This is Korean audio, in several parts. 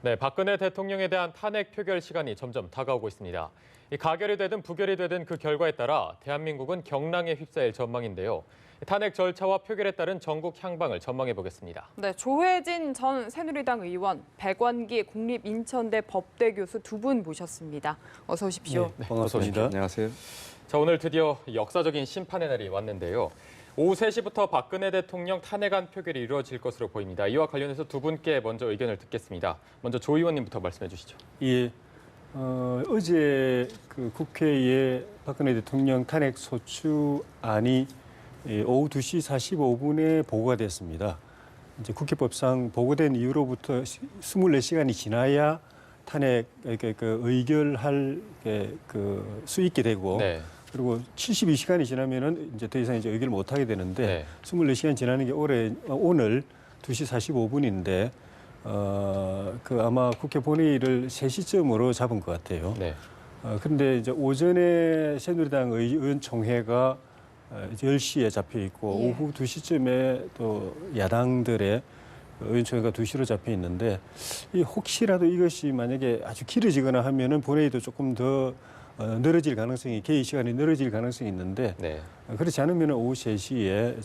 네, 박근혜 대통령에 대한 탄핵 표결 시간이 점점 다가오고 있습니다. 이 가결이 되든 부결이 되든 그 결과에 따라 대한민국은 경랑에 휩싸일 전망인데요. 탄핵 절차와 표결에 따른 전국 향방을 전망해 보겠습니다. 네, 조혜진 전 새누리당 의원, 백원기 국립인천대 법대 교수 두 분 모셨습니다. 어서 오십시오. 네, 반갑습니다. 안녕하세요. 자, 오늘 드디어 역사적인 심판의 날이 왔는데요. 오후 3시부터 박근혜 대통령 탄핵안 표결이 이루어질 것으로 보입니다. 이와 관련해서 두 분께 먼저 의견을 듣겠습니다. 먼저 조 의원님부터 말씀해 주시죠. 예, 어제 그 국회에 박근혜 대통령 탄핵 소추안이 오후 2시 45분에 보고가 됐습니다. 이제 국회법상 보고된 이후로부터 24시간이 지나야 탄핵 의결할 수 있게 되고. 네. 그리고 72시간이 지나면은 이제 더 이상 이제 의결을 못 하게 되는데 네. 24시간 지나는 게 오늘 2시 45분인데 그 아마 국회 본회의를 3시쯤으로 잡은 것 같아요. 네. 그런데 이제 오전에 새누리당 의원총회가 이제 10시에 잡혀 있고 예. 오후 2시쯤에 또 야당들의 의원총회가 2시로 잡혀 있는데 혹시라도 이것이 만약에 아주 길어지거나 하면은 본회의도 조금 더 늘어질 가능성이 개의 시간이 늘어질 가능성이 있는데 네. 그렇지 않으면 오후 3시에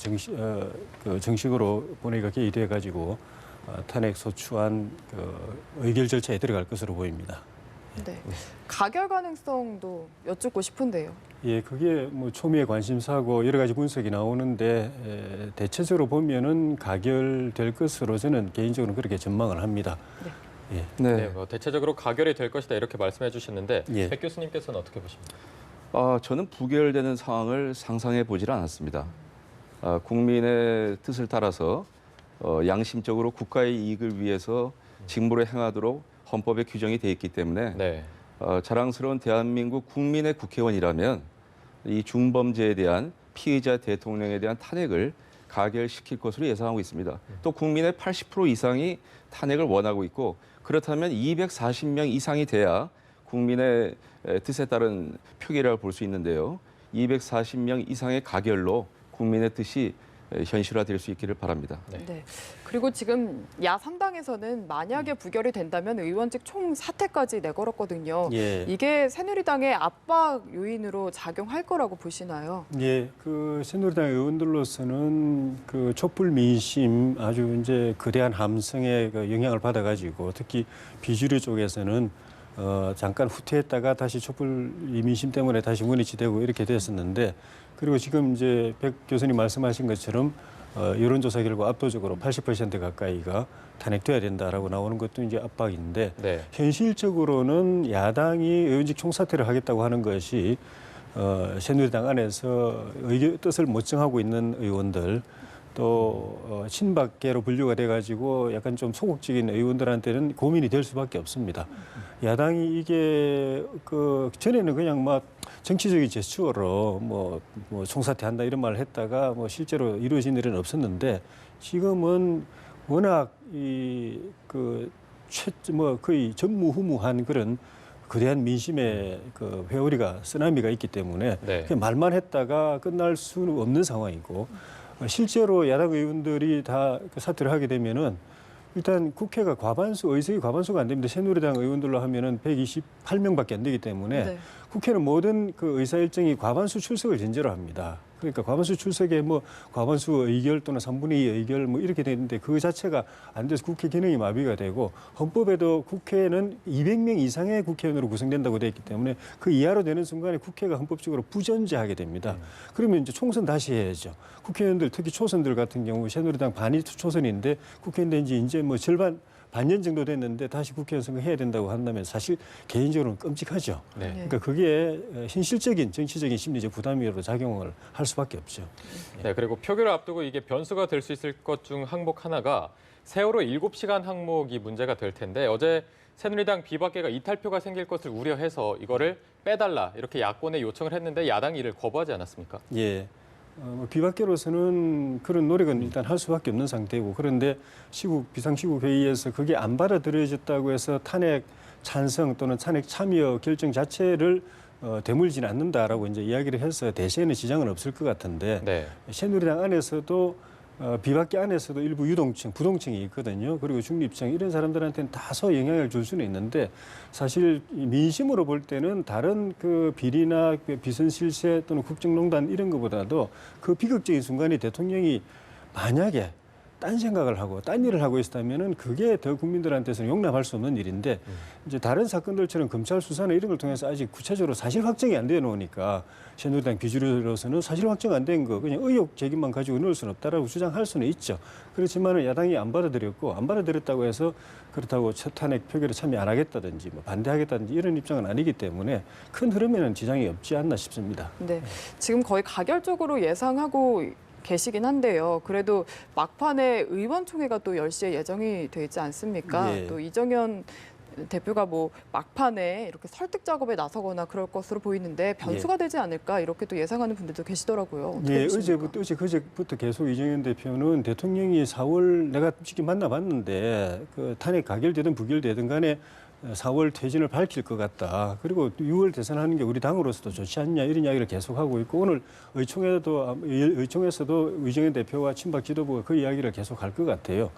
정식으로 본회의가 개의돼 가지고 탄핵 소추안 의결 절차에 들어갈 것으로 보입니다. 네, 가결 가능성도 여쭙고 싶은데요. 예, 그게 뭐 초미의 관심사고 여러 가지 분석이 나오는데 대체적으로 보면은 가결될 것으로 저는 개인적으로 그렇게 전망을 합니다. 네. 예. 네, 뭐 대체적으로 가결이 될 것이다 이렇게 말씀해 주셨는데 예. 백 교수님께서는 어떻게 보십니까? 저는 부결되는 상황을 상상해 보질 않았습니다. 국민의 뜻을 따라서 양심적으로 국가의 이익을 위해서 직무를 행하도록 헌법에 규정이 돼 있기 때문에 네. 자랑스러운 대한민국 국민의 국회의원이라면 이 중범죄에 대한 피의자 대통령에 대한 탄핵을 가결시킬 것으로 예상하고 있습니다. 또 국민의 80% 이상이 탄핵을 원하고 있고 그렇다면 240명 이상이 돼야 국민의 뜻에 따른 표결이라고 볼 수 있는데요. 240명 이상의 가결로 국민의 뜻이 현실화될 수 있기를 바랍니다. 네. 네. 그리고 지금 야3당에서는 만약에 부결이 된다면 의원직 총사퇴까지 내걸었거든요. 예. 이게 새누리당의 압박 요인으로 작용할 거라고 보시나요? 예, 그 새누리당 의원들로서는 그 촛불 민심 아주 이제 거대한 함성에 그 영향을 받아가지고 특히 비주류 쪽에서는 잠깐 후퇴했다가 다시 촛불 민심 때문에 다시 원위치되고 이렇게 됐었는데 그리고 지금 이제 백 교수님 말씀하신 것처럼 여론조사 결과 압도적으로 80% 가까이가 탄핵돼야 된다라고 나오는 것도 이제 압박인데 네. 현실적으로는 야당이 의원직 총사퇴를 하겠다고 하는 것이 새누리당 안에서 뜻을 못 정하고 있는 의원들 또 친박계로 분류가 돼가지고 약간 좀 소극적인 의원들한테는 고민이 될 수밖에 없습니다. 야당이 이게 그 전에는 그냥 막 정치적인 제스처로 뭐 총사퇴한다 이런 말을 했다가 뭐 실제로 이루어진 일은 없었는데 지금은 워낙 거의 전무후무한 그런 거대한 민심의 그 회오리가 쓰나미가 있기 때문에 네. 그냥 말만 했다가 끝날 수는 없는 상황이고 실제로 야당 의원들이 다 사퇴를 하게 되면은 일단 국회가 의석이 과반수가 안 됩니다. 새누리당 의원들로 하면은 128명밖에 안 되기 때문에 네. 국회는 모든 그 의사 일정이 과반수 출석을 전제로 합니다. 그러니까 과반수 출석에 뭐 과반수 의결 또는 3분의 2 의결 뭐 이렇게 되는데 그 자체가 안 돼서 국회 기능이 마비가 되고 헌법에도 국회는 200명 이상의 국회의원으로 구성된다고 되어 있기 때문에 그 이하로 되는 순간에 국회가 헌법적으로 부존재하게 됩니다. 그러면 이제 총선 다시 해야죠. 국회의원들 특히 초선들 같은 경우 새누리당 반이 초선인데 국회의원 된 이제 뭐 절반 반년 정도 됐는데 다시 국회의원 선거 해야 된다고 한다면 사실 개인적으로는 끔찍하죠. 네. 그러니까 그게 현실적인 정치적인 심리적 부담으로 작용을 할 수밖에 없죠. 네, 그리고 표결을 앞두고 이게 변수가 될 수 있을 것 중 항목 하나가 세월호 7시간 항목이 문제가 될 텐데 어제 새누리당 비박계가 이탈표가 생길 것을 우려해서 이거를 빼달라 이렇게 야권에 요청을 했는데 야당이 이를 거부하지 않았습니까? 예. 비박계로서는 그런 노력은 일단 할 수밖에 없는 상태고 그런데 비상시국 회의에서 그게 안 받아들여졌다고 해서 탄핵 찬성 또는 탄핵 참여 결정 자체를 되물지는 않는다라고 이제 이야기를 해서 대세에는 지장은 없을 것 같은데 네. 새누리당 안에서도 비박계 안에서도 일부 유동층, 부동층이 있거든요. 그리고 중립층 이런 사람들한테는 다소 영향을 줄 수는 있는데 사실 민심으로 볼 때는 다른 그 비리나 비선 실세 또는 국정농단 이런 것보다도 그 비극적인 순간이 대통령이 만약에 딴 생각을 하고 딴 일을 하고 있었다면은 그게 더 국민들한테서는 용납할 수 없는 일인데 이제 다른 사건들처럼 검찰 수사나 이런 걸 통해서 아직 구체적으로 사실 확정이 안 되어 놓으니까 새누리당 비주류로서는 사실 확정 안 된 거 그냥 의혹 제기만 가지고 넣을 수는 없다라고 주장할 수는 있죠. 그렇지만은 야당이 안 받아들였고 안 받아들였다고 해서 그렇다고 첫 탄핵 표결에 참여 안 하겠다든지 뭐 반대하겠다든지 이런 입장은 아니기 때문에 큰 흐름에는 지장이 없지 않나 싶습니다. 네, 지금 거의 가결적으로 예상하고 계시긴 한데요. 그래도 막판에 의원총회가 또 10시에 예정이 돼 있지 않습니까? 예. 또 이정현 대표가 뭐 막판에 이렇게 설득 작업에 나서거나 그럴 것으로 보이는데 변수가 되지 않을까 이렇게 또 예상하는 분들도 계시더라고요. 어떻게 예, 보십니까? 어제 그제부터 계속 이정현 대표는 대통령이 4월 내가 솔직히 만나봤는데 그 탄핵 가결되든 부결되든 간에 4월 퇴진을 밝힐 것 같다. 그리고 6월 대선하는 게 우리 당으로서도 좋지 않냐 이런 이야기를 계속하고 있고 오늘 의총에서도 이정현 대표와 친박 지도부가 그 이야기를 계속할 것 같아요.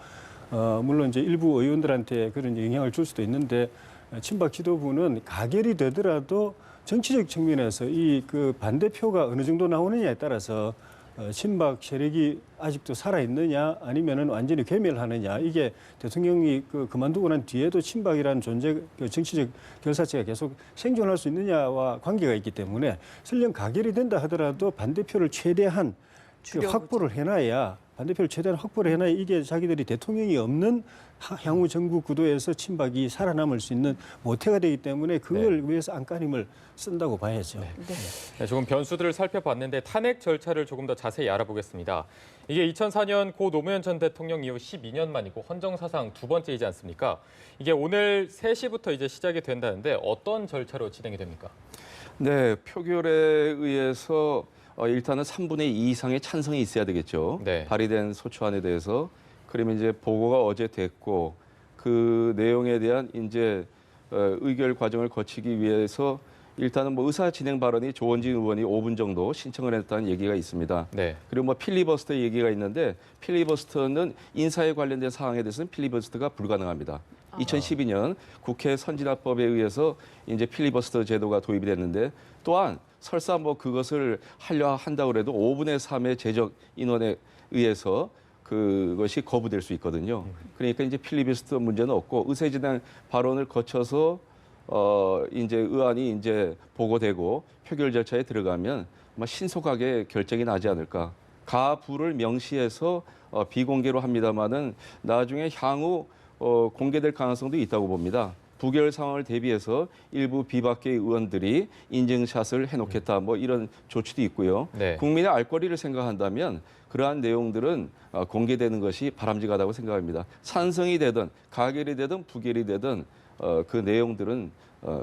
물론 이제 일부 의원들한테 그런 영향을 줄 수도 있는데 친박 지도부는 가결이 되더라도 정치적 측면에서 이 그 반대표가 어느 정도 나오느냐에 따라서 친박 세력이 아직도 살아있느냐 아니면은 완전히 괴멸하느냐 이게 대통령이 그만두고 난 뒤에도 친박이라는 존재 그 정치적 결사체가 계속 생존할 수 있느냐와 관계가 있기 때문에 설령 가결이 된다 하더라도 반대표를 최대한 확보를 해놔야 반대표를 최대한 확보를 해놔야 이게 자기들이 대통령이 없는 향후 정부 구도에서 친박이 살아남을 수 있는 모태가 되기 때문에 그걸 위해서 안간힘을 쓴다고 봐야죠. 네, 조금 변수들을 살펴봤는데 탄핵 절차를 조금 더 자세히 알아보겠습니다. 이게 2004년 고 노무현 전 대통령 이후 12년 만이고 헌정사상 두 번째이지 않습니까? 이게 오늘 3시부터 이제 시작이 된다는데 어떤 절차로 진행이 됩니까? 네, 표결에 의해서 일단은 3분의 2 이상의 찬성이 있어야 되겠죠. 네. 발의된 소추안에 대해서. 그러면 이제 보고가 어제 됐고 그 내용에 대한 이제 의결 과정을 거치기 위해서 일단은 뭐 의사 진행 발언이 조원진 의원이 5분 정도 신청을 했다는 얘기가 있습니다. 네. 그리고 뭐 필리버스터 얘기가 있는데 필리버스터는 인사에 관련된 사항에 대해서는 필리버스터가 불가능합니다. 2012년 국회 선진화법에 의해서 이제 필리버스터 제도가 도입이 됐는데 또한 설사 뭐 그것을 하려 한다고 해도 5분의 3의 제적 인원에 의해서 그것이 거부될 수 있거든요. 그러니까 이제 필리버스터 문제는 없고 의사진행 발언을 거쳐서 이제 의안이 이제 보고되고 표결 절차에 들어가면 아마 신속하게 결정이 나지 않을까. 가부를 명시해서 비공개로 합니다만은 나중에 향후 공개될 가능성도 있다고 봅니다. 부결 상황을 대비해서 일부 비박계 의원들이 인증샷을 해놓겠다 뭐 이런 조치도 있고요. 네. 국민의 알 거리를 생각한다면 그러한 내용들은 공개되는 것이 바람직하다고 생각합니다. 찬성이 되든 가결이 되든 부결이 되든 그 내용들은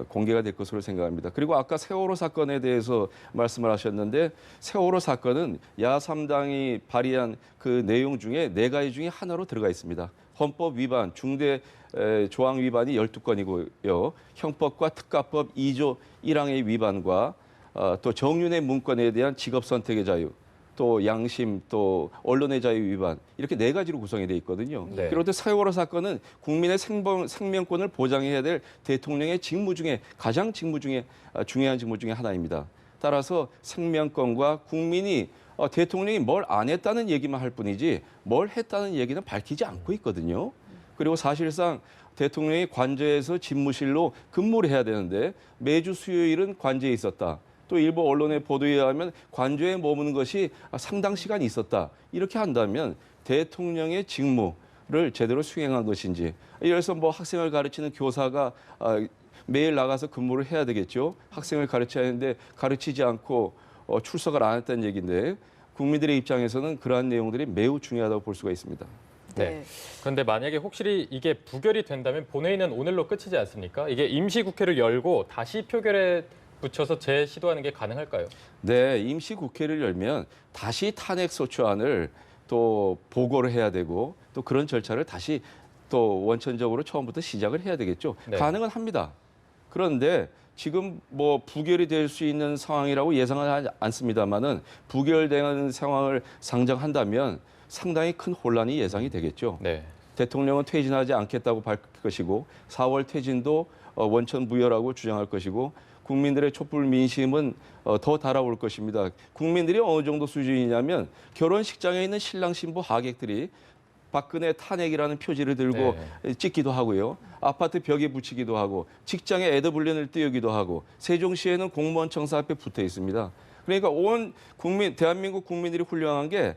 공개가 될 것으로 생각합니다. 그리고 아까 세월호 사건에 대해서 말씀을 하셨는데 세월호 사건은 야3당이 발의한 그 내용 중에 4가지 중에 하나로 들어가 있습니다. 헌법 위반, 중대 조항 위반이 12건이고요. 형법과 특가법 2조 1항의 위반과 또 정윤의 문건에 대한 직업 선택의 자유, 또 양심, 또 언론의 자유 위반 이렇게 4가지로 구성이 돼 있거든요. 네. 그리고 또 세월호 사건은 국민의 생명권을 보장해야 될 대통령의 직무 중에 가장 중요한 직무 중에 하나입니다. 따라서 생명권과 국민이 대통령이 뭘 안 했다는 얘기만 할 뿐이지 뭘 했다는 얘기는 밝히지 않고 있거든요. 그리고 사실상 대통령이 관저에서 집무실로 근무를 해야 되는데 매주 수요일은 관저에 있었다. 또 일부 언론의 보도에 의하면 관저에 머무는 것이 상당 시간이 있었다. 이렇게 한다면 대통령의 직무를 제대로 수행한 것인지. 예를 들어서 뭐 학생을 가르치는 교사가 매일 나가서 근무를 해야 되겠죠. 학생을 가르쳐야 하는데 가르치지 않고 출석을 안 했다는 얘기인데 국민들의 입장에서는 그러한 내용들이 매우 중요하다고 볼 수가 있습니다. 네. 그런데 만약에 혹시 이게 부결이 된다면 본회의는 오늘로 끝이지 않습니까? 이게 임시국회를 열고 다시 표결에 붙여서 재시도하는 게 가능할까요? 네, 임시국회를 열면 다시 탄핵소추안을 또 보고를 해야 되고 또 그런 절차를 다시 또 원천적으로 처음부터 시작을 해야 되겠죠. 네. 가능은 합니다. 그런데 지금 뭐 부결이 될 수 있는 상황이라고 예상은 하지 않습니다만은 부결되는 상황을 상정한다면 상당히 큰 혼란이 예상이 되겠죠. 네. 대통령은 퇴진하지 않겠다고 밝힐 것이고 4월 퇴진도 원천 무효라고 주장할 것이고 국민들의 촛불 민심은 더 달아올 것입니다. 국민들이 어느 정도 수준이냐면 결혼식장에 있는 신랑 신부 하객들이 박근혜 탄핵이라는 표지를 들고 찍기도 하고요. 아파트 벽에 붙이기도 하고 직장에 에드블린을 띄우기도 하고 세종시에는 공무원 청사 앞에 붙어 있습니다. 그러니까 온 국민, 대한민국 국민들이 훌륭한 게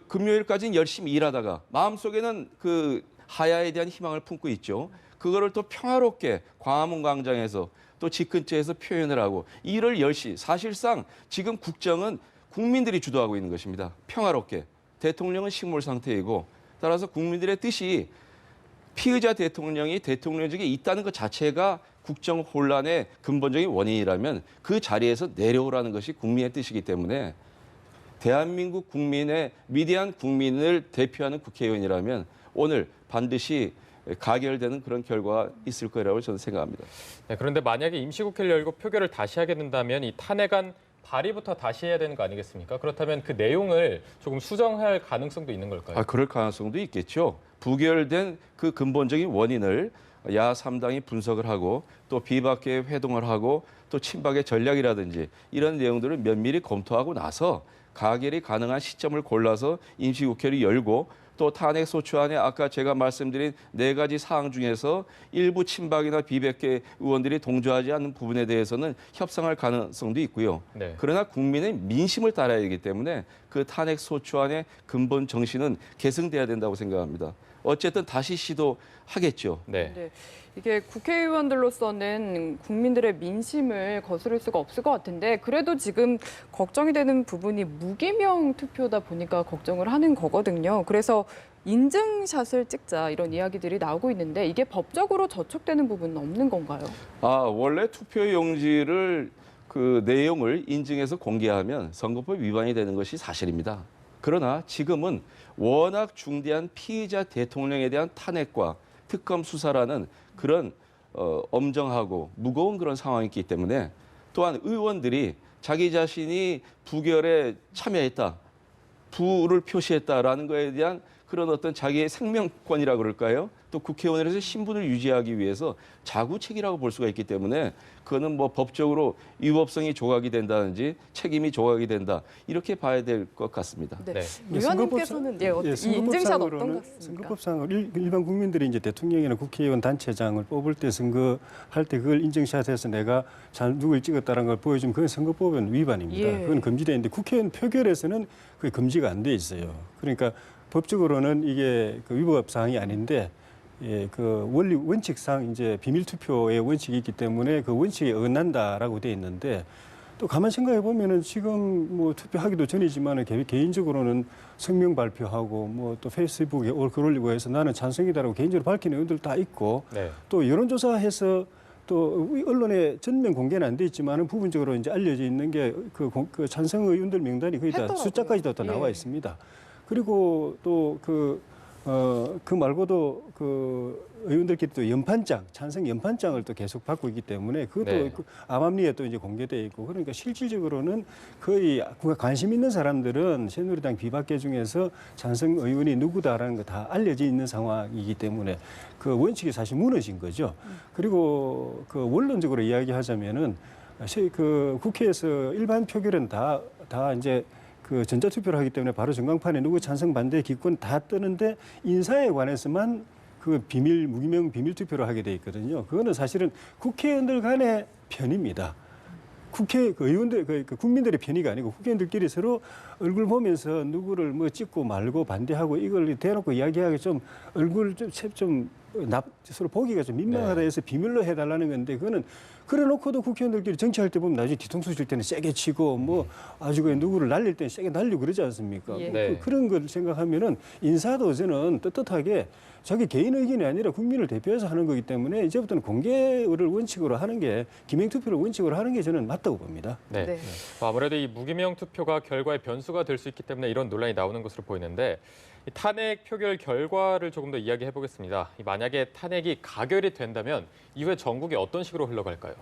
금요일까지는 열심히 일하다가 마음속에는 그 하야에 대한 희망을 품고 있죠. 그거를 또 평화롭게 광화문 광장에서 또 집 근처에서 표현을 하고 일을 열심히 사실상 지금 국정은 국민들이 주도하고 있는 것입니다. 평화롭게. 대통령은 식물 상태이고 따라서 국민들의 뜻이 피의자 대통령이 대통령직에 있다는 것 자체가 국정 혼란의 근본적인 원인이라면 그 자리에서 내려오라는 것이 국민의 뜻이기 때문에 대한민국 국민의 위대한 국민을 대표하는 국회의원이라면 오늘 반드시 가결되는 그런 결과가 있을 거라고 저는 생각합니다. 네, 그런데 만약에 임시국회를 열고 표결을 다시 하게 된다면 이 탄핵안 발의부터 다시 해야 되는 거 아니겠습니까? 그렇다면 그 내용을 조금 수정할 가능성도 있는 걸까요? 그럴 가능성도 있겠죠. 부결된 그 근본적인 원인을 야 3당이 분석을 하고 또 비박계 회동을 하고 또 친박의 전략이라든지 이런 내용들을 면밀히 검토하고 나서 가결이 가능한 시점을 골라서 임시국회를 열고 또 탄핵 소추안에 아까 제가 말씀드린 4가지 사항 중에서 일부 친박이나 비박계 의원들이 동조하지 않는 부분에 대해서는 협상할 가능성도 있고요. 네. 그러나 국민의 민심을 따라야 하기 때문에 그 탄핵 소추안의 근본 정신은 계승돼야 된다고 생각합니다. 어쨌든 다시 시도하겠죠. 네. 네. 이게 국회의원들로서는 국민들의 민심을 거스를 수가 없을 것 같은데 그래도 지금 걱정이 되는 부분이 무기명 투표다 보니까 걱정을 하는 거거든요. 그래서 인증샷을 찍자 이런 이야기들이 나오고 있는데 이게 법적으로 저촉되는 부분은 없는 건가요? 원래 투표 용지를 그 내용을 인증해서 공개하면 선거법 위반이 되는 것이 사실입니다. 그러나 지금은 워낙 중대한 피의자 대통령에 대한 탄핵과 특검 수사라는 그런 엄정하고 무거운 그런 상황이 있기 때문에 또한 의원들이 자기 자신이 부결에 참여했다, 부를 표시했다라는 것에 대한 그런 어떤 자기의 생명권이라고 그럴까요? 또 국회의원으로서 신분을 유지하기 위해서 자구책이라고 볼 수가 있기 때문에 그거는 뭐 법적으로 위법성이 조각이 된다든지 책임이 조각이 된다 이렇게 봐야 될 것 같습니다. 네. 네. 의원님께서는 이 인증샷 어떤 것 같습니까? 선거법상으로 일반 국민들이 이제 대통령이나 국회의원 단체장을 뽑을 때 선거할 때 그걸 인증샷해서 내가 누굴 찍었다는 걸 보여주면 그건 선거법은 위반입니다. 예. 그건 금지되어 있는데 국회의원 표결에서는 그게 금지가 안 돼 있어요. 그러니까 법적으로는 이게 그 위법 사항이 아닌데 그 원리 원칙상 이제 비밀 투표의 원칙이 있기 때문에 그 원칙에 어긋난다라고 돼 있는데 또 가만 생각해 보면은 지금 뭐 투표하기도 전이지만은 개인적으로는 성명 발표하고 뭐 또 페이스북에 글 올리고 해서 나는 찬성이다라고 개인적으로 밝히는 의원들 다 있고 네. 또 여론조사해서 또 언론에 전면 공개는 안 돼 있지만은 부분적으로 이제 알려져 있는 게 그 찬성 의원들 명단이 거의 다 했더라고요. 숫자까지도 다 나와 예. 있습니다. 그리고 또 그 말고도 그 의원들끼리 또 연판장, 찬성 연판장을 또 계속 받고 있기 때문에 그것도 네. 암암리에 또 이제 공개돼 있고 그러니까 실질적으로는 거의 관심 있는 사람들은 새누리당 비박계 중에서 찬성 의원이 누구다라는 거 다 알려져 있는 상황이기 때문에 그 원칙이 사실 무너진 거죠. 그리고 그 원론적으로 이야기하자면은 그 국회에서 일반 표결은 다 이제 그 전자투표를 하기 때문에 바로 전광판에 누구 찬성 반대 기권 다 뜨는데 인사에 관해서만 그 무기명 비밀 투표를 하게 돼 있거든요. 그거는 사실은 국회의원들 간의 편입니다. 그 의원들, 그 국민들의 편의가 아니고 국회의원들끼리 서로 얼굴 보면서 누구를 뭐 찍고 말고 반대하고 이걸 대놓고 이야기하기 좀 얼굴 좀 서로 보기가 좀 민망하다 해서 비밀로 해달라는 건데 그거는 그래놓고도 국회의원들끼리 정치할 때 보면 나중에 뒤통수 칠 때는 세게 치고 뭐 아주 그냥 누구를 날릴 때는 세게 날리고 그러지 않습니까? 예. 네. 그런 걸 생각하면은 인사도 저는 떳떳하게 자기 개인 의견이 아니라 국민을 대표해서 하는 거기 때문에 이제부터는 공개를 원칙으로 하는 게 기명투표를 원칙으로 하는 게 저는 맞다고 봅니다. 네. 네. 아무래도 이 무기명 투표가 결과의 변수가 될 수 있기 때문에 이런 논란이 나오는 것으로 보이는데 이 탄핵 표결 결과를 조금 더 이야기해 보겠습니다. 만약에 탄핵이 가결이 된다면 이후에 전국이 어떤 식으로 흘러갈까요?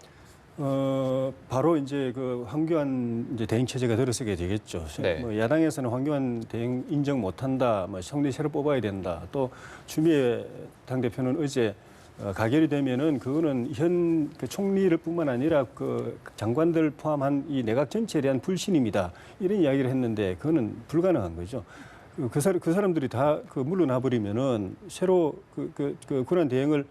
바로 이제 그 황교안 이제 대행 체제가 들어서게 되겠죠. 네. 뭐 야당에서는 황교안 대행 인정 못한다, 뭐 총리 새로 뽑아야 된다. 또 추미애 당 대표는 어제 가결이 되면은 그거는 현 그 총리를 뿐만 아니라 그 장관들 포함한 이 내각 전체에 대한 불신임이다. 이런 이야기를 했는데 그거는 불가능한 거죠. 그 사람들이 다 그 물러나 버리면은 새로 그 권한 대행을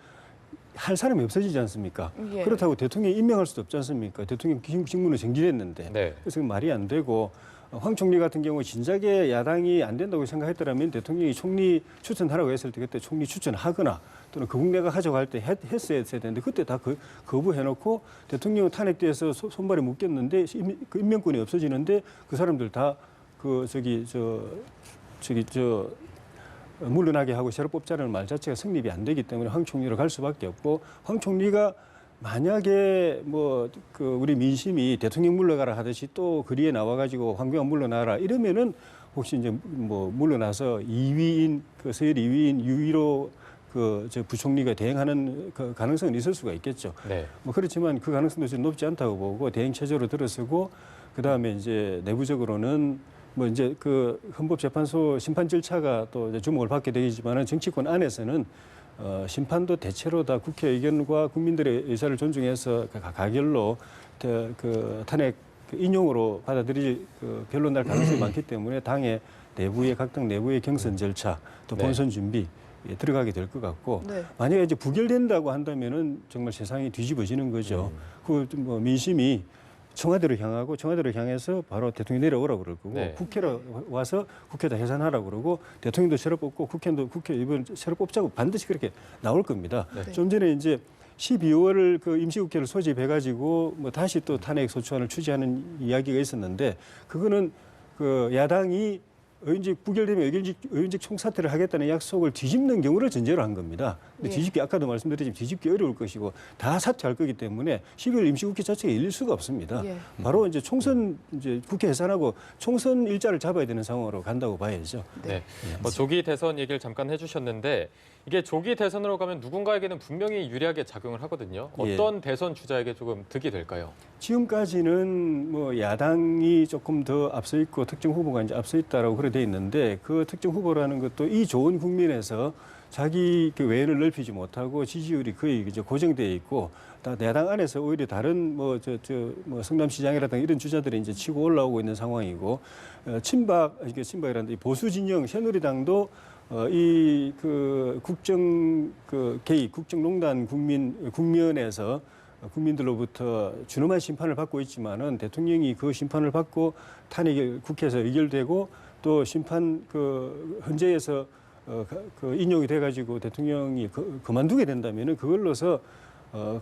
할 사람이 없어지지 않습니까? 예. 그렇다고 대통령이 임명할 수도 없지 않습니까? 대통령 직무는 정지됐는데. 네. 그래서 말이 안 되고 황 총리 같은 경우 진작에 야당이 안 된다고 생각했더라면 대통령이 총리 추천하라고 했을 때 그때 총리 추천하거나 또는 거국내가 가져갈 때 했어야 되는데 그때 다 거부해놓고 대통령 탄핵돼서 손발이 묶였는데 그 임명권이 없어지는데 그 사람들 다 물러나게 하고 새로 뽑자는 말 자체가 성립이 안 되기 때문에 황 총리로 갈 수밖에 없고 황 총리가 만약에 우리 민심이 대통령 물러가라 하듯이 또 거리에 나와가지고 황교안 물러나라 이러면은 혹시 이제 물러나서 2위인 서열 2위인 유일호 부총리가 대행하는 그 가능성은 있을 수가 있겠죠. 네. 그렇지만 그 가능성도 좀 높지 않다고 보고 대행 체제로 들어서고 그 다음에 이제 내부적으로는 이제 그 헌법재판소 심판 절차가 또 이제 주목을 받게 되겠지만은 정치권 안에서는 심판도 대체로 다 국회 의견과 국민들의 의사를 존중해서 가결로 그 탄핵 인용으로 받아들일 결론 날 가능성이 많기 때문에 당의 내부의 각당 내부의 경선 절차 또 본선 준비 들어가게 될 것 같고 네. 만약에 이제 부결된다고 한다면은 정말 세상이 뒤집어지는 거죠. 민심이 청와대로 향하고 청와대로 향해서 바로 대통령이 내려오라고 그럴 거고 네. 국회로 와서 국회다 해산하라고 그러고 대통령도 새로 뽑고 국회 이번 새로 뽑자고 반드시 그렇게 나올 겁니다. 네. 좀 전에 이제 12월 그 임시국회를 소집해가지고 다시 또 탄핵 소추안을 추진하는 이야기가 있었는데 그거는 그 야당이 부결되면 의원직 총사퇴를 하겠다는 약속을 뒤집는 경우를 전제로 한 겁니다. 근데 예. 아까도 말씀드렸지만 뒤집기 어려울 것이고 다 사퇴할 거기 때문에 12월 임시국회 자체가 열릴 수가 없습니다. 예. 바로 이제 국회 해산하고 총선 일자를 잡아야 되는 상황으로 간다고 봐야죠. 네. 조기 대선 얘기를 잠깐 해주셨는데 이게 조기 대선으로 가면 누군가에게는 분명히 유리하게 작용을 하거든요. 어떤 대선 주자에게 조금 득이 될까요? 지금까지는 야당이 조금 더 앞서 있고 특정 후보가 이제 앞서 있다라고 그래 돼 있는데 그 특정 후보라는 것도 이 좋은 국면에서 자기 그 외연을 넓히지 못하고 지지율이 거의 이제 고정되어 있고 야당 안에서 오히려 다른 성남시장이라든가 이런 주자들이 이제 치고 올라오고 있는 상황이고 친박이란다 보수 진영 새누리당도 이 개입 국정농단 국면에서 국민들로부터 준엄한 심판을 받고 있지만은 대통령이 그 심판을 받고 탄핵이 국회에서 의결되고 또 심판 헌재에서 인용이 돼가지고 대통령이 그만두게 된다면은 그걸로서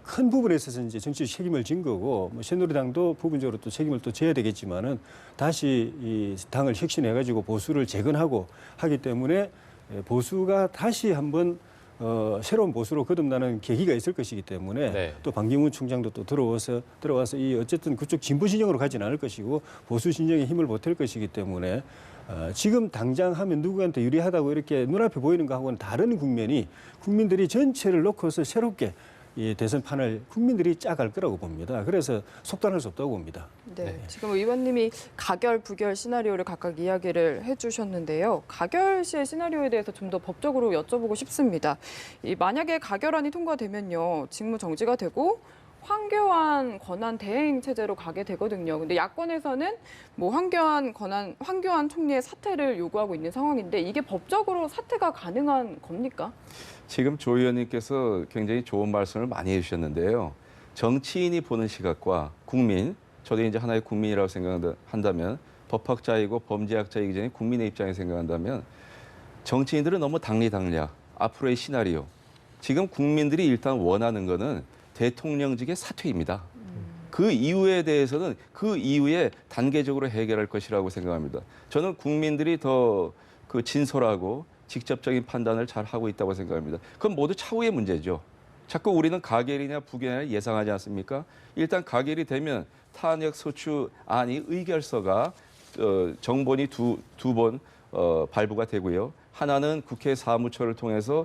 큰 부분에 있어서 이제 정치적 책임을 진 거고 새누리당도 부분적으로 또 책임을 또 져야 되겠지만은 다시 이 당을 혁신해가지고 보수를 재건하고 하기 때문에 보수가 다시 한번 새로운 보수로 거듭나는 계기가 있을 것이기 때문에 또 반기문 총장도 또 들어와서 이 어쨌든 그쪽 진보 진영으로 가지는 않을 것이고 보수 진영에 힘을 보탤 것이기 때문에 지금 당장 하면 누구한테 유리하다고 이렇게 눈앞에 보이는 거하고는 다른 국면이 국민들이 전체를 놓고서 새롭게 이 대선판을 국민들이 짜갈 거라고 봅니다. 그래서 속단할 수 없다고 봅니다. 네, 지금 의원님이 가결, 부결 시나리오를 각각 이야기를 해주셨는데요. 가결 시의 시나리오에 대해서 좀 더 법적으로 여쭤보고 싶습니다. 만약에 가결안이 통과되면요, 직무 정지가 되고 황교안 권한 대행 체제로 가게 되거든요. 근데 야권에서는 황교안 총리의 사퇴를 요구하고 있는 상황인데 이게 법적으로 사퇴가 가능한 겁니까? 지금 조 의원님께서 굉장히 좋은 말씀을 많이 해주셨는데요. 정치인이 보는 시각과 국민, 저도 이제 하나의 국민이라고 생각한다면 법학자이고 범죄학자이기 전에 국민의 입장에 생각한다면 정치인들은 너무 당리당략, 앞으로의 시나리오. 지금 국민들이 일단 원하는 거는 대통령직의 사퇴입니다. 그 이유에 대해서는 그 이후에 단계적으로 해결할 것이라고 생각합니다. 저는 국민들이 더 진솔하고 직접적인 판단을 잘 하고 있다고 생각합니다. 그건 모두 차후의 문제죠. 자꾸 우리는 가결이냐 부결이냐 예상하지 않습니까? 일단 가결이 되면 탄핵 소추안이 의결서가 정본이 두 번 발부가 되고요. 하나는 국회 사무처를 통해서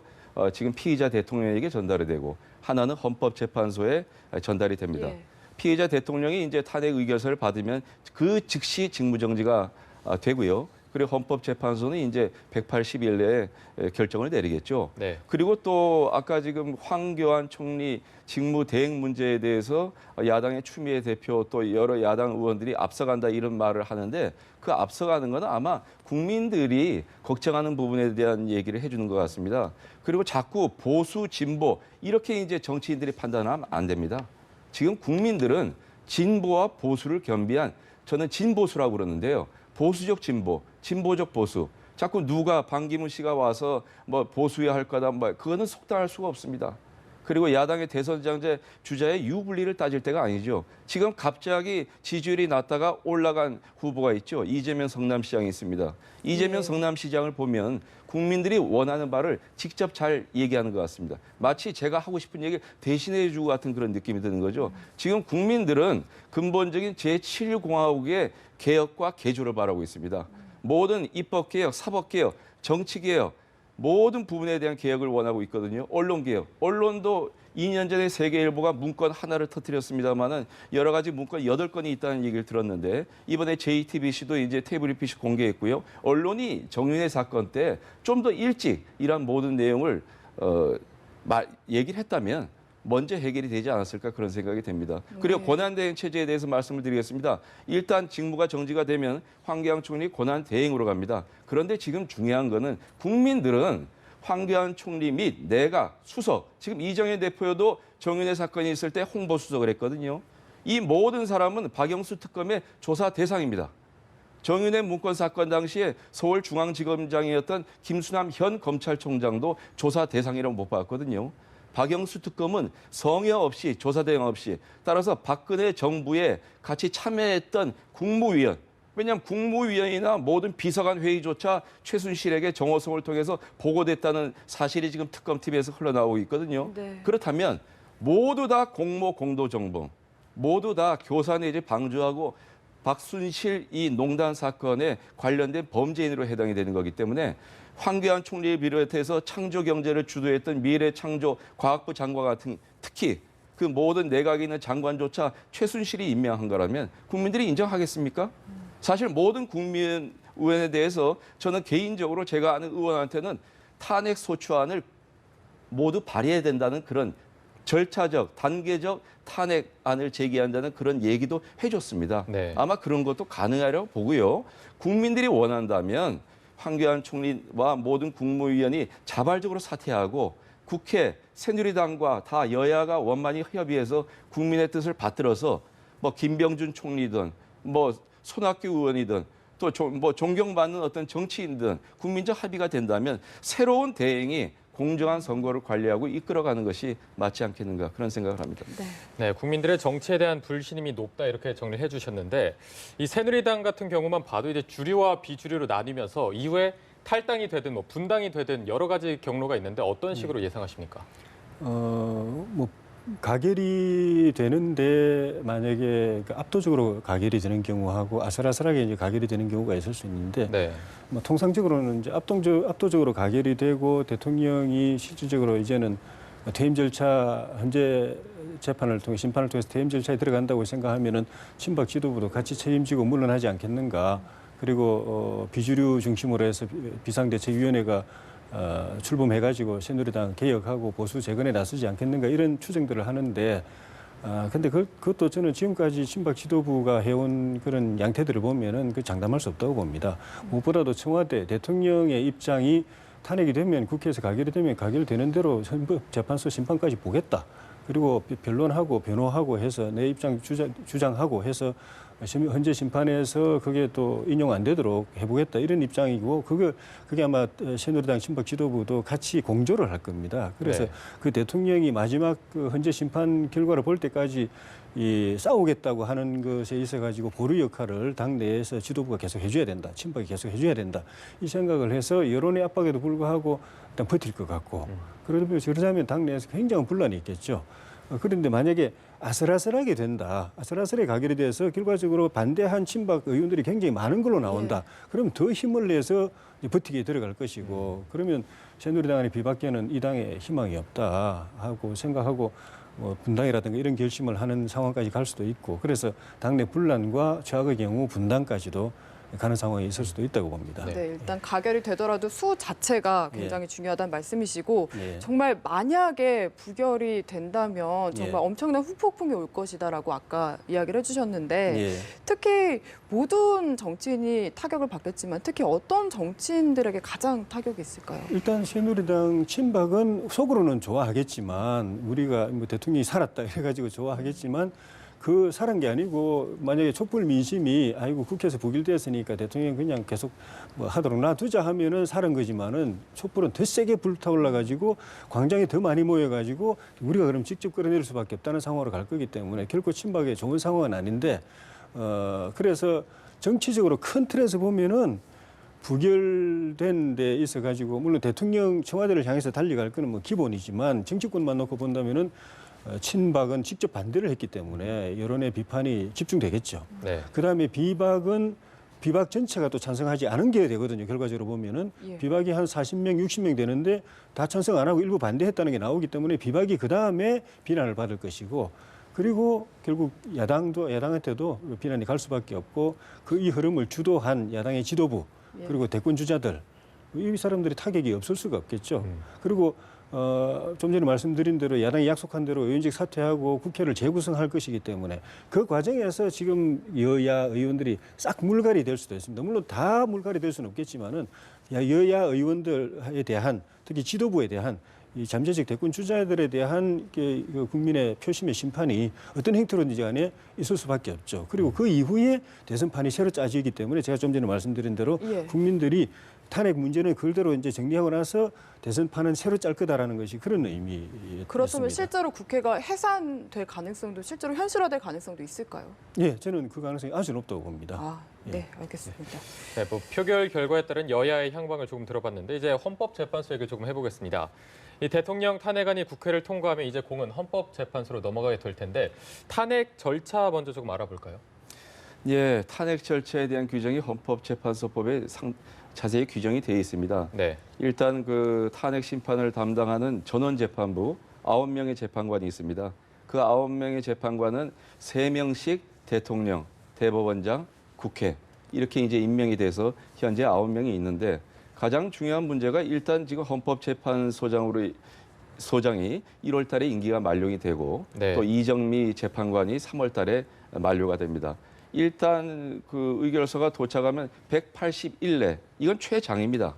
지금 피의자 대통령에게 전달이 되고 하나는 헌법재판소에 전달이 됩니다. 예. 피의자 대통령이 이제 탄핵 의결서를 받으면 그 즉시 직무정지가 되고요. 그리고 헌법재판소는 이제 180일 내에 결정을 내리겠죠. 네. 그리고 또 아까 지금 황교안 총리 직무 대행 문제에 대해서 야당의 추미애 대표 또 여러 야당 의원들이 앞서간다 이런 말을 하는데 그 앞서가는 건 아마 국민들이 걱정하는 부분에 대한 얘기를 해주는 것 같습니다. 그리고 자꾸 보수, 진보 이렇게 이제 정치인들이 판단하면 안 됩니다. 지금 국민들은 진보와 보수를 겸비한 저는 진보수라고 그러는데요. 보수적 진보, 진보적 보수. 자꾸 누가 반기문 씨가 와서 뭐 보수해야 할 거다, 뭐 그거는 속단할 수가 없습니다. 그리고 야당의 대선장제 주자의 유불리를 따질 때가 아니죠. 지금 갑자기 지지율이 낮다가 올라간 후보가 있죠. 이재명 성남시장이 있습니다. 이재명 성남시장을 보면 국민들이 원하는 바를 직접 잘 얘기하는 것 같습니다. 마치 제가 하고 싶은 얘기를 대신해 주고 같은 그런 느낌이 드는 거죠. 지금 국민들은 근본적인 제7공화국의 개혁과 개조를 바라고 있습니다. 모든 입법개혁, 사법개혁, 정치개혁, 모든 부분에 대한 개혁을 원하고 있거든요. 언론개혁. 언론도 2년 전에 세계일보가 문건 하나를 터뜨렸습니다만은 여러 가지 문건 8건이 있다는 얘기를 들었는데 이번에 JTBC도 이제 태블릿 공개했고요. 언론이 정윤회 사건 때 좀 더 일찍 이런 모든 내용을 얘기를 했다면 먼저 해결이 되지 않았을까 그런 생각이 됩니다. 그리고 권한대행 체제에 대해서 말씀을 드리겠습니다. 일단 직무가 정지가 되면 황교안 총리 권한대행으로 갑니다. 그런데 지금 중요한 거는 국민들은 황교안 총리 및 내각, 수석, 지금 이정현 대표도 정윤회 사건이 있을 때 홍보수석을 했거든요. 이 모든 사람은 박영수 특검의 조사 대상입니다. 정윤회 문건 사건 당시에 서울중앙지검장이었던 김수남 현 검찰총장도 조사 대상이라고 못 봤거든요. 박영수 특검은 성여 없이 조사 대응 없이 따라서 박근혜 정부에 같이 참여했던 국무위원 왜냐하면 국무위원이나 모든 비서관 회의조차 최순실에게 정호성을 통해서 보고됐다는 사실이 지금 특검팀에서 흘러나오고 있거든요. 네. 그렇다면 모두 다 공모 공도정범 모두 다 교사 내지 방조하고 박순실 이 농단 사건에 관련된 범죄인으로 해당이 되는 거기 때문에 황교안 총리를 비롯해서 창조 경제를 주도했던 미래창조과학부 장관 같은 특히 그 모든 내각에 있는 장관조차 최순실이 임명한 거라면 국민들이 인정하겠습니까? 사실 모든 국민 의원에 대해서 저는 개인적으로 제가 아는 의원한테는 탄핵 소추안을 모두 발의해야 된다는 그런 절차적, 단계적 탄핵안을 제기한다는 그런 얘기도 해줬습니다. 네. 아마 그런 것도 가능하려고 보고요. 국민들이 원한다면 황교안 총리와 모든 국무위원이 자발적으로 사퇴하고 국회, 새누리당과 다 여야가 원만히 협의해서 국민의 뜻을 받들어서 뭐 김병준 총리든 뭐 손학규 의원이든 또 뭐 존경받는 어떤 정치인든 국민적 합의가 된다면 새로운 대행이 공정한 선거를 관리하고 이끌어가는 것이 맞지 않겠는가 그런 생각을 합니다. 네. 네, 국민들의 정치에 대한 불신임이 높다 이렇게 정리를 해주셨는데 이 새누리당 같은 경우만 봐도 이제 주류와 비주류로 나뉘면서 이후에 탈당이 되든 뭐 분당이 되든 여러 가지 경로가 있는데 어떤 식으로 예상하십니까? 뭐 가결이 되는데 만약에 압도적으로 가결이 되는 경우하고 아슬아슬하게 이제 가결이 되는 경우가 있을 수 있는데 네. 뭐 통상적으로는 이제 압도적으로 가결이 되고 대통령이 실질적으로 이제는 퇴임 절차 현재 재판을 통해 심판을 통해서 퇴임 절차에 들어간다고 생각하면은 친박 지도부도 같이 책임지고 물러나지 않겠는가. 그리고 비주류 중심으로 해서 비상대책위원회가 출범해가지고 새누리당 개혁하고 보수 재건에 나서지 않겠는가 이런 추정들을 하는데 근데 그것도 저는 지금까지 친박 지도부가 해온 그런 양태들을 보면은 그 장담할 수 없다고 봅니다. 무엇보다도 청와대 대통령의 입장이 탄핵이 되면 국회에서 가결이 되면 가결되는 대로 재판소 심판까지 보겠다. 그리고 변론하고 변호하고 해서 내 입장 주장하고 해서 현재 심판에서 그게 또 인용 안 되도록 해보겠다 이런 입장이고 그게 아마 새누리당 친박 지도부도 같이 공조를 할 겁니다. 그래서 네. 그 대통령이 마지막 그 현재 심판 결과를 볼 때까지 싸우겠다고 하는 것에 있어 가지고 보류 역할을 당내에서 지도부가 계속 해줘야 된다. 친박이 계속 해줘야 된다. 이 생각을 해서 여론의 압박에도 불구하고 일단 버틸 것 같고 그러자면 당내에서 굉장한 분란이 있겠죠. 그런데 만약에 아슬아슬하게 된다. 아슬아슬하게 가결이 돼서 결과적으로 반대한 친박 의원들이 굉장히 많은 걸로 나온다. 그럼 더 힘을 내서 버티게 들어갈 것이고 그러면 새누리당 안에 비박계는 이 당에 희망이 없다 하고 생각하고 뭐 분당이라든가 이런 결심을 하는 상황까지 갈 수도 있고 그래서 당내 분란과 최악의 경우 분당까지도 가는 상황이 있을 수도 있다고 봅니다. 네, 일단 가결이 되더라도 수 자체가 굉장히 중요하다는 말씀이시고 예. 정말 만약에 부결이 된다면 정말 예. 엄청난 후폭풍이 올 것이다라고 아까 이야기를 해주셨는데 예. 특히 모든 정치인이 타격을 받겠지만 특히 어떤 정치인들에게 가장 타격이 있을까요? 일단 새누리당 친박은 속으로는 좋아하겠지만 우리가 뭐 대통령이 살았다 해가지고 좋아하겠지만 그 살은 게 아니고 만약에 촛불 민심이 아이고 국회에서 부결됐으니까 대통령 그냥 계속 뭐 하도록 놔두자 하면은 살은 거지만은 촛불은 더 세게 불타올라 가지고 광장에 더 많이 모여 가지고 우리가 그럼 직접 끌어내릴 수밖에 없다는 상황으로 갈 거기 때문에 결코 친박에 좋은 상황은 아닌데 그래서 정치적으로 큰 틀에서 보면은 부결된 데 있어 가지고 물론 대통령 청와대를 향해서 달려갈 거는 뭐 기본이지만 정치권만 놓고 본다면은 친박은 직접 반대를 했기 때문에 여론의 비판이 집중되겠죠. 네. 그다음에 비박은 비박 전체가 또 찬성하지 않은 게 되거든요. 결과적으로 보면은 예. 비박이 한 40명, 60명 되는데 다 찬성 안 하고 일부 반대했다는 게 나오기 때문에 비박이 그다음에 비난을 받을 것이고 그리고 결국 야당한테도 비난이 갈 수밖에 없고 그 이 흐름을 주도한 야당의 지도부 예. 그리고 대권 주자들 이 사람들이 타격이 없을 수가 없겠죠. 그리고 좀 전에 말씀드린 대로 야당이 약속한 대로 의원직 사퇴하고 국회를 재구성할 것이기 때문에 그 과정에서 지금 여야 의원들이 싹 물갈이 될 수도 있습니다. 물론 다 물갈이 될 수는 없겠지만은 여야 의원들에 대한 특히 지도부에 대한 이 잠재적 대권 주자들에 대한 국민의 표심의 심판이 어떤 행태로든지 간에 있을 수밖에 없죠. 그리고 그 이후에 대선판이 새로 짜지기 때문에 제가 좀 전에 말씀드린 대로 예. 국민들이 탄핵 문제는 그대로 이제 정리하고 나서 대선판은 새로 짤 거다라는 것이 그런 의미입니다. 그렇다면 실제로 국회가 해산될 가능성도 실제로 현실화될 가능성도 있을까요? 예, 저는 그 가능성이 아주 높다고 봅니다. 아, 네, 알겠습니다. 네, 뭐 표결 결과에 따른 여야의 향방을 조금 들어봤는데 이제 헌법재판소 얘기를 조금 해보겠습니다. 이 대통령 탄핵안이 국회를 통과하면 이제 공은 헌법재판소로 넘어가게 될 텐데 탄핵 절차 먼저 조금 알아볼까요? 예, 탄핵 절차에 대한 규정이 헌법재판소법에 자세히 규정이 되어 있습니다. 네. 일단 그 탄핵 심판을 담당하는 전원재판부 9명의 재판관이 있습니다. 그 9명의 재판관은 3명씩 대통령, 대법원장, 국회 이렇게 이제 임명이 돼서 현재 9명이 있는데 가장 중요한 문제가 일단 지금 헌법재판소장이 1월 달에 임기가 만료이 되고 네. 또 이정미 재판관이 3월 달에 만료가 됩니다. 일단 그 의결서가 도착하면 181례 이건 최장입니다.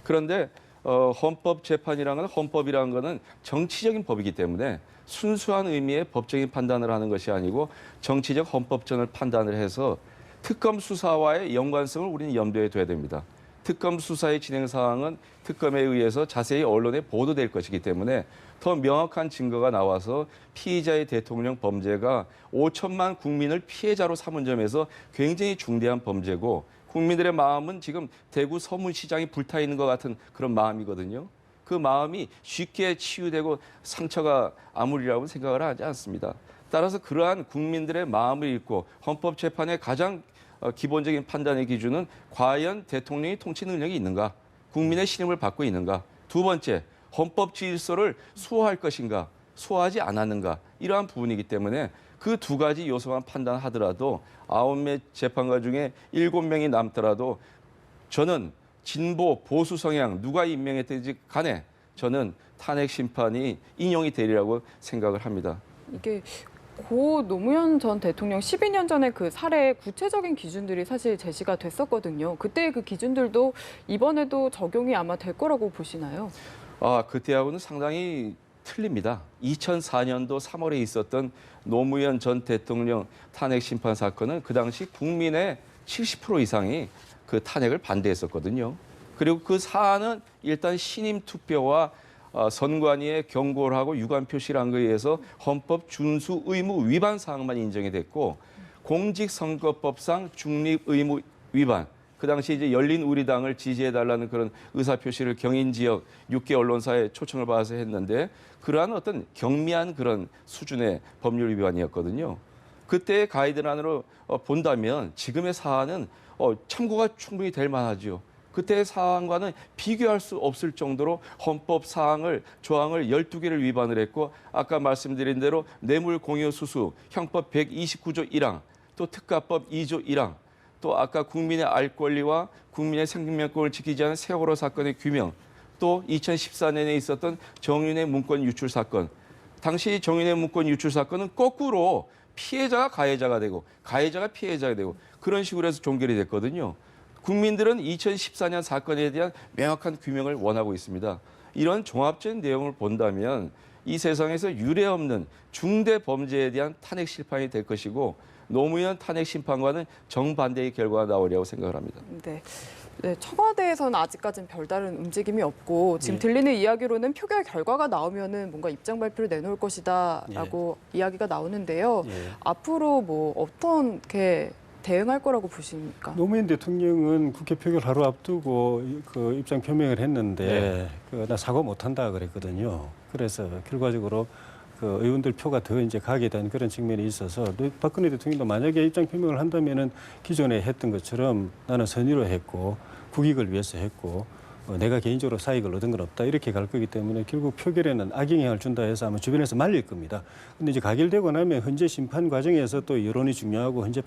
그런데 헌법재판이라는 건 헌법이라는 것은 정치적인 법이기 때문에 순수한 의미의 법적인 판단을 하는 것이 아니고 정치적 헌법전을 판단을 해서 특검 수사와의 연관성을 우리는 염두에 둬야 됩니다. 특검 수사의 진행 사항은 특검에 의해서 자세히 언론에 보도될 것이기 때문에 더 명확한 증거가 나와서 피의자의 대통령 범죄가 5천만 국민을 피해자로 삼은 점에서 굉장히 중대한 범죄고 국민들의 마음은 지금 대구 서문시장이 불타 있는 것 같은 그런 마음이거든요. 그 마음이 쉽게 치유되고 상처가 아무리라고 생각을 하지 않습니다. 따라서 그러한 국민들의 마음을 읽고 헌법재판의 가장 기본적인 판단의 기준은 과연 대통령이 통치 능력이 있는가, 국민의 신임을 받고 있는가. 두 번째, 헌법 질서를 수호할 것인가, 수호하지 않았는가 이러한 부분이기 때문에 그 두 가지 요소만 판단하더라도 9명 재판관 중에 7명이 남더라도 저는 진보, 보수 성향 누가 임명했든지 간에 저는 탄핵 심판이 인용이 되리라고 생각을 합니다. 이게 고 노무현 전 대통령 12년 전에 그 사례의 구체적인 기준들이 사실 제시가 됐었거든요. 그때 그 기준들도 이번에도 적용이 아마 될 거라고 보시나요? 그때하고는 상당히 틀립니다. 2004년도 3월에 있었던 노무현 전 대통령 탄핵 심판 사건은 그 당시 국민의 70% 이상이 그 탄핵을 반대했었거든요. 그리고 그 사안은 일단 신임 투표와 선관위의 경고를 하고 유감 표시를 한 거에 의해서 헌법 준수 의무 위반 사항만 인정이 됐고 공직선거법상 중립 의무 위반 그 당시 이제 열린 우리당을 지지해달라는 그런 의사표시를 경인 지역 6개 언론사에 초청을 받아서 했는데 그러한 어떤 경미한 그런 수준의 법률 위반이었거든요. 그때의 가이드라인으로 본다면 지금의 사안은 참고가 충분히 될 만하죠. 그때의 사안과는 비교할 수 없을 정도로 헌법 조항을 12개를 위반을 했고 아까 말씀드린 대로 뇌물공여수수 형법 129조 1항 또 특가법 2조 1항 또 아까 국민의 알 권리와 국민의 생명권을 지키지 않은 세월호 사건의 규명 또 2014년에 있었던 정윤회 문건 유출 사건 당시 정윤회 문건 유출 사건은 거꾸로 피해자가 가해자가 되고 가해자가 피해자가 되고 그런 식으로 해서 종결이 됐거든요. 국민들은 2014년 사건에 대한 명확한 규명을 원하고 있습니다. 이런 종합적인 내용을 본다면 이 세상에서 유례없는 중대 범죄에 대한 탄핵 심판이 될 것이고 노무현 탄핵 심판과는 정반대의 결과가 나오리라고 생각을 합니다. 네. 네, 청와대에서는 아직까지는 별다른 움직임이 없고 지금 들리는 이야기로는 표결 결과가 나오면은 뭔가 입장 발표를 내놓을 것이다라고 이야기가 나오는데요. 앞으로 뭐 어떻게 대응할 거라고 보십니까? 노무현 대통령은 국회 표결 하루 앞두고 그 입장 표명을 했는데 나 사과 못한다 그랬거든요. 그래서 결과적으로 그 의원들 표가 더 이제 가게 된 그런 측면이 있어서 박근혜 대통령도 만약에 입장 표명을 한다면은 기존에 했던 것처럼 나는 선의로 했고 국익을 위해서 했고 내가 개인적으로 사익을 얻은 건 없다 이렇게 갈 거기 때문에 결국 표결에는 악영향을 준다 해서 아마 주변에서 말릴 겁니다. 근데 이제 가결되고 나면 현재 심판 과정에서 또 여론이 중요하고 현재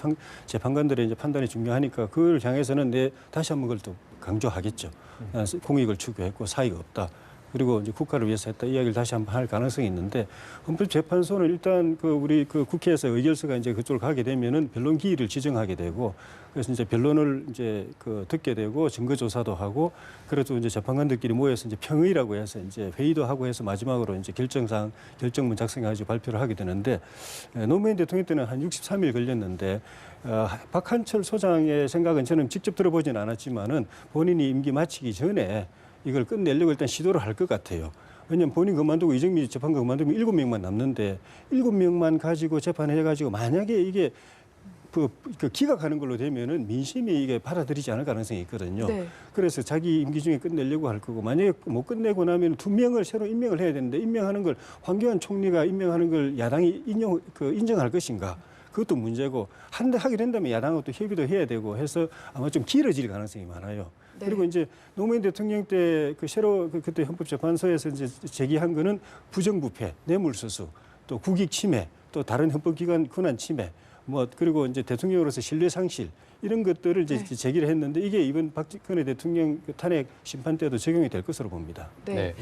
재판관들의 이제 판단이 중요하니까 그걸 향해서는 다시 한번 그걸 또 강조하겠죠. 공익을 추구했고 사익이 없다. 그리고 이제 국가를 위해서 했다 이야기를 다시 한번 할 가능성이 있는데 헌법재판소는 일단 우리 국회에서 의결서가 이제 그쪽으로 가게 되면은 변론 기일을 지정하게 되고 그래서 이제 변론을 이제 듣게 되고 증거 조사도 하고 그래도 이제 재판관들끼리 모여서 이제 평의라고 해서 이제 회의도 하고 해서 마지막으로 이제 결정문 작성해가지고 발표를 하게 되는데 노무현 대통령 때는 한 63일 걸렸는데 박한철 소장의 생각은 저는 직접 들어보진 않았지만은 본인이 임기 마치기 전에 이걸 끝내려고 일단 시도를 할 것 같아요. 왜냐하면 본인 그만두고 이정미 재판관 그만두면 7명만 남는데 7명만 가지고 재판해가지고 만약에 이게 그 기각하는 걸로 되면은 민심이 이게 받아들이지 않을 가능성이 있거든요. 네. 그래서 자기 임기 중에 끝내려고 할 거고 만약에 못 끝내고 나면 2명을 새로 임명을 해야 되는데 임명하는 걸 황교안 총리가 임명하는 걸 야당이 인정할 것인가? 그것도 문제고 하게 된다면 야당하고 또 협의도 해야 되고 해서 아마 좀 길어질 가능성이 많아요. 네. 그리고 이제 노무현 대통령 때 그때 헌법재판소에서 이제 제기한 거는 부정부패, 뇌물수수, 또 국익 침해, 또 다른 헌법기관 권한 침해, 그리고 이제 대통령으로서 신뢰 상실 이런 것들을 이제 제기를 했는데 이게 이번 박근혜 대통령 탄핵 심판 때도 적용이 될 것으로 봅니다. 네.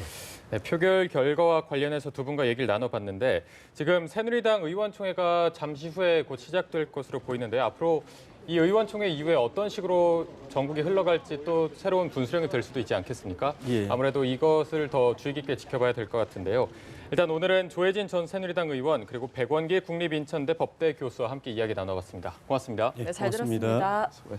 네, 표결 결과와 관련해서 두 분과 얘기를 나눠봤는데 지금 새누리당 의원총회가 잠시 후에 곧 시작될 것으로 보이는데요. 앞으로 이 의원총회 이후에 어떤 식으로 전국이 흘러갈지 또 새로운 분수령이 될 수도 있지 않겠습니까? 예. 아무래도 이것을 더 주의 깊게 지켜봐야 될 것 같은데요. 일단 오늘은 조혜진 전 새누리당 의원 그리고 백원기 국립인천대 법대 교수와 함께 이야기 나눠봤습니다. 고맙습니다. 네, 잘 고맙습니다. 들었습니다. 수고하셨습니다.